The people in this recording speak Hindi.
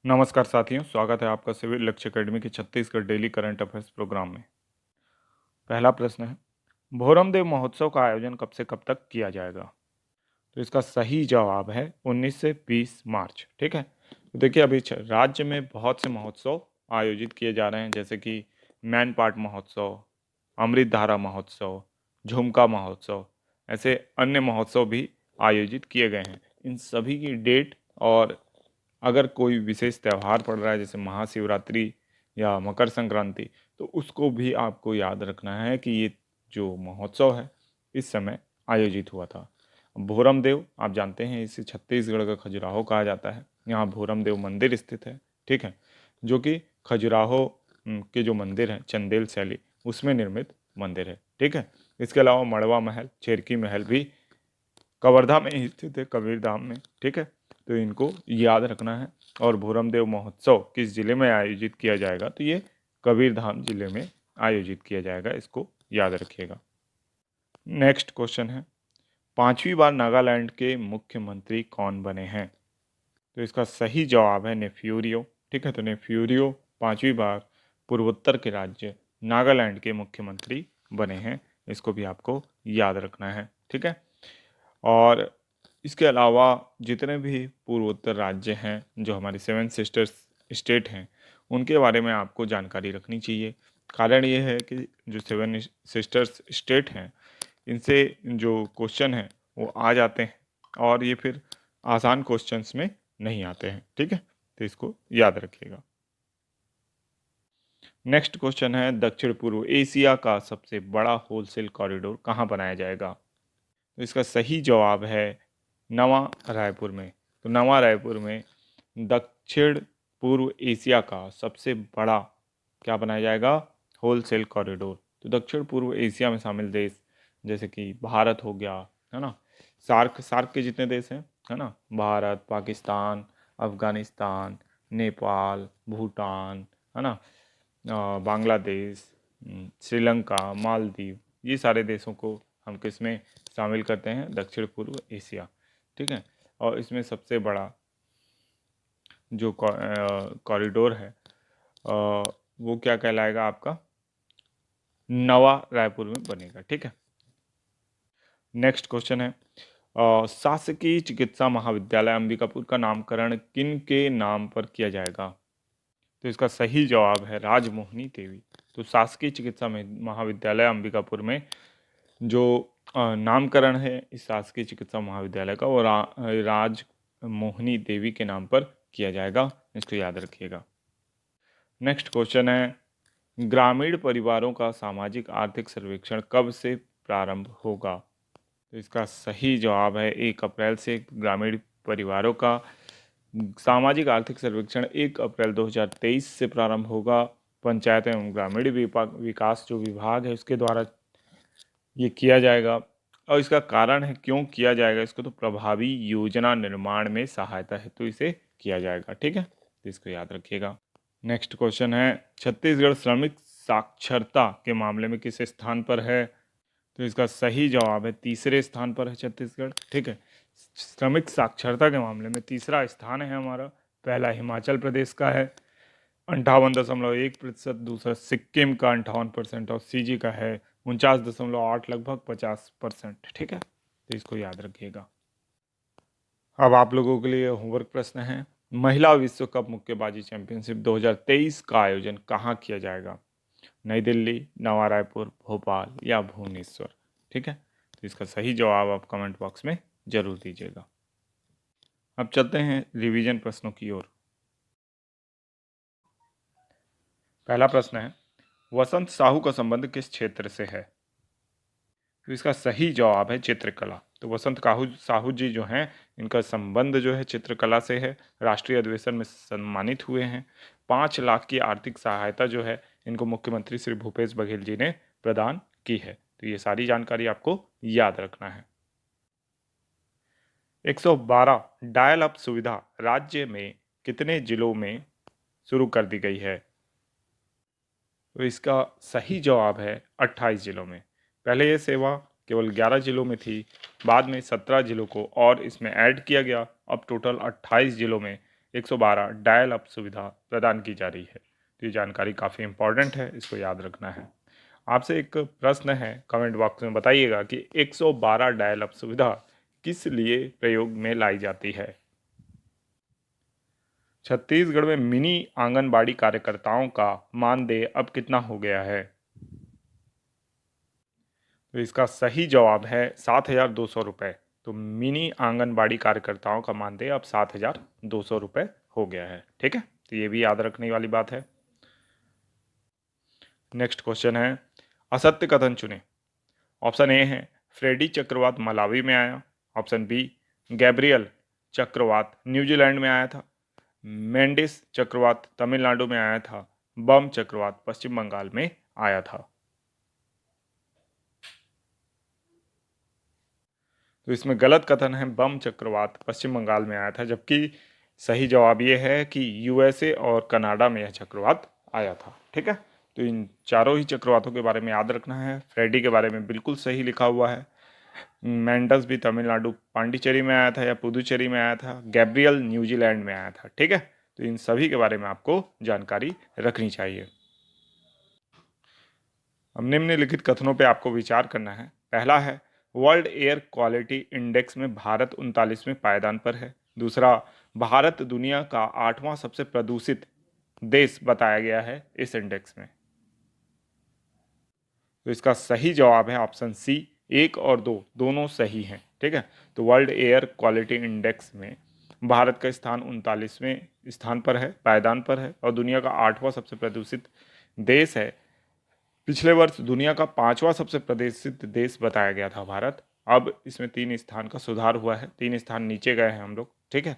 नमस्कार साथियों, स्वागत है आपका सिविल लक्ष्य अकेडमी के Chhattisgarh daily current affairs programme में। पहला प्रश्न है, भोरम देव महोत्सव का आयोजन कब से कब तक किया जाएगा? तो इसका सही जवाब है 19 से 20 मार्च। ठीक है, तो देखिए अभी राज्य में बहुत से महोत्सव आयोजित किए जा रहे हैं, जैसे कि मैन पाट महोत्सव, अमृत धारा महोत्सव, झुमका महोत्सव, ऐसे अन्य महोत्सव भी आयोजित किए गए हैं। इन सभी की डेट और अगर कोई विशेष त्यौहार पड़ रहा है जैसे महाशिवरात्रि या मकर संक्रांति, तो उसको भी आपको याद रखना है कि ये जो महोत्सव है इस समय आयोजित हुआ था। भोरम देव आप जानते हैं, इसे छत्तीसगढ़ का खजुराहो कहा जाता है। यहाँ भोरम देव मंदिर स्थित है, ठीक है, जो कि खजुराहो के जो मंदिर है चंदेल शैली उसमें निर्मित मंदिर है। ठीक है, इसके अलावा मड़वा महल, चेरकी महल भी कवर्धा में ही स्थित है, कबीरधाम में। ठीक है, तो इनको याद रखना है। और भोरम देव महोत्सव किस जिले में आयोजित किया जाएगा? तो ये कबीरधाम जिले में आयोजित किया जाएगा, इसको याद रखिएगा। नेक्स्ट क्वेश्चन है, 5वीं बार नागालैंड के मुख्यमंत्री कौन बने हैं? तो इसका सही जवाब है नेफ्यूरियो। ठीक है, तो नेफ्यूरियो 5वीं बार पूर्वोत्तर के राज्य नागालैंड के मुख्यमंत्री बने हैं, इसको भी आपको याद रखना है। ठीक है, और इसके अलावा जितने भी पूर्वोत्तर राज्य हैं जो हमारी 7 सिस्टर्स स्टेट हैं, उनके बारे में आपको जानकारी रखनी चाहिए। कारण ये है कि जो 7 सिस्टर्स स्टेट हैं, इनसे जो क्वेश्चन हैं वो आ जाते हैं और ये फिर आसान क्वेश्चंस में नहीं आते हैं। ठीक है, तो इसको याद रखिएगा। नेक्स्ट क्वेश्चन है, दक्षिण पूर्व एशिया का सबसे बड़ा होलसेल कॉरिडोर कहाँ बनाया जाएगा? तो इसका सही जवाब है नवा रायपुर में। तो नवा रायपुर में दक्षिण पूर्व एशिया का सबसे बड़ा क्या बनाया जाएगा? Wholesale corridor. तो दक्षिण पूर्व एशिया में शामिल देश जैसे कि भारत हो गया, है ना, सार्क सार्क के जितने देश हैं, है ना, भारत, पाकिस्तान, अफगानिस्तान, नेपाल, भूटान, है ना, बांग्लादेश, श्रीलंका, मालदीव, ये सारे देशों को हम किस में शामिल करते हैं? दक्षिण पूर्व एशिया। ठीक है, और इसमें सबसे बड़ा जो कॉरिडोर है वो क्या कहलाएगा आपका? नवा रायपुर में बनेगा। ठीक है, नेक्स्ट क्वेश्चन है, शासकीय चिकित्सा महाविद्यालय अंबिकापुर का नामकरण किन के नाम पर किया जाएगा? तो इसका सही जवाब है राजमोहिनी देवी। तो शासकीय चिकित्सा महाविद्यालय अंबिकापुर में जो नामकरण है इस शासकीय चिकित्सा महाविद्यालय का, वो राजमोहिनी देवी के नाम पर किया जाएगा, इसको याद रखिएगा। नेक्स्ट क्वेश्चन है, ग्रामीण परिवारों का सामाजिक आर्थिक सर्वेक्षण कब से प्रारंभ होगा? तो इसका सही जवाब है 1 अप्रैल से। ग्रामीण परिवारों का सामाजिक आर्थिक सर्वेक्षण 1 अप्रैल 2023 से प्रारंभ होगा। पंचायत एवं ग्रामीण विकास जो विभाग है उसके द्वारा ये किया जाएगा। और इसका कारण है क्यों किया जाएगा इसको, तो प्रभावी योजना निर्माण में सहायता हेतु इसे किया जाएगा। ठीक है, तो इसको याद रखिएगा। नेक्स्ट क्वेश्चन है, छत्तीसगढ़ श्रमिक साक्षरता के मामले में किस स्थान पर है? तो इसका सही जवाब है 3रे स्थान पर है छत्तीसगढ़। ठीक है, श्रमिक साक्षरता के मामले में 3रा स्थान है हमारा। पहला हिमाचल प्रदेश का है 58.1%, दूसरा सिक्किम का 58% और सीजी का है 49.8, लगभग 50%। ठीक है, तो इसको याद रखिएगा। अब आप लोगों के लिए होमवर्क प्रश्न है, महिला विश्व कप मुक्केबाजी चैंपियनशिप 2023 का आयोजन कहाँ किया जाएगा? नई दिल्ली, नवा रायपुर, भोपाल या भुवनेश्वर? ठीक है, तो इसका सही जवाब आप कमेंट बॉक्स में जरूर दीजिएगा। अब चलते हैं रिवीजन प्रश्नों की ओर। पहला प्रश्न है, वसंत साहू का संबंध किस क्षेत्र से है? तो इसका सही जवाब है चित्रकला। तो वसंत साहू जी जो हैं, इनका संबंध जो है चित्रकला से है। राष्ट्रीय अधिवेशन में सम्मानित हुए हैं। 5 लाख की आर्थिक सहायता जो है इनको मुख्यमंत्री श्री भूपेश बघेल जी ने प्रदान की है। तो ये सारी जानकारी आपको याद रखना है। 112 डायल अप सुविधा राज्य में कितने जिलों में शुरू कर दी गई है? तो इसका सही जवाब है 28 जिलों में। पहले ये सेवा केवल 11 जिलों में थी, बाद में 17 जिलों को और इसमें ऐड किया गया। अब टोटल 28 जिलों में 112 डायल अप सुविधा प्रदान की जा रही है। तो ये जानकारी काफ़ी इंपॉर्टेंट है, इसको याद रखना है। आपसे एक प्रश्न है, कमेंट बॉक्स में बताइएगा कि 112 डायल अप सुविधा किस लिए प्रयोग में लाई जाती है। छत्तीसगढ़ में मिनी आंगनबाड़ी कार्यकर्ताओं का मानदेय अब कितना हो गया है? तो इसका सही जवाब है 7,200 रुपये। तो मिनी आंगनबाड़ी कार्यकर्ताओं का मानदेय अब 7,200 रुपये हो गया है। ठीक है, तो ये भी याद रखने वाली बात है। नेक्स्ट क्वेश्चन है, असत्य कथन चुने। ऑप्शन ए है फ्रेडी चक्रवात मलावी में आया। ऑप्शन बी गैब्रियल चक्रवात न्यूजीलैंड में आया था। मेंडिस चक्रवात तमिलनाडु में आया था। बम चक्रवात पश्चिम बंगाल में आया था। तो इसमें गलत कथन है, बम चक्रवात पश्चिम बंगाल में आया था, जबकि सही जवाब ये है कि यूएसए और कनाडा में यह चक्रवात आया था। ठीक है, तो इन चारों ही चक्रवातों के बारे में याद रखना है। फ्रेडी के बारे में बिल्कुल सही लिखा हुआ है। मेंडस भी तमिलनाडु पांडिचेरी में आया था या पुदुचेरी में आया था। गैब्रियल न्यूजीलैंड में आया था। ठीक है, तो इन सभी के बारे में आपको जानकारी रखनी चाहिए। अब निम्नलिखित कथनों पे आपको विचार करना है। पहला है वर्ल्ड एयर क्वालिटी इंडेक्स में भारत 39वें पायदान पर है। दूसरा, भारत दुनिया का 8वां सबसे प्रदूषित देश बताया गया है इस इंडेक्स में। तो इसका सही जवाब है ऑप्शन सी, 1 और 2 दोनों सही हैं। ठीक है, तो वर्ल्ड एयर क्वालिटी इंडेक्स में भारत का स्थान 39वें स्थान पर है, पायदान पर है, और दुनिया का 8वां सबसे प्रदूषित देश है। पिछले वर्ष दुनिया का 5वां सबसे प्रदूषित देश बताया गया था भारत। अब इसमें 3 स्थान का सुधार हुआ है, 3 स्थान नीचे गए हैं हम लोग। ठीक है,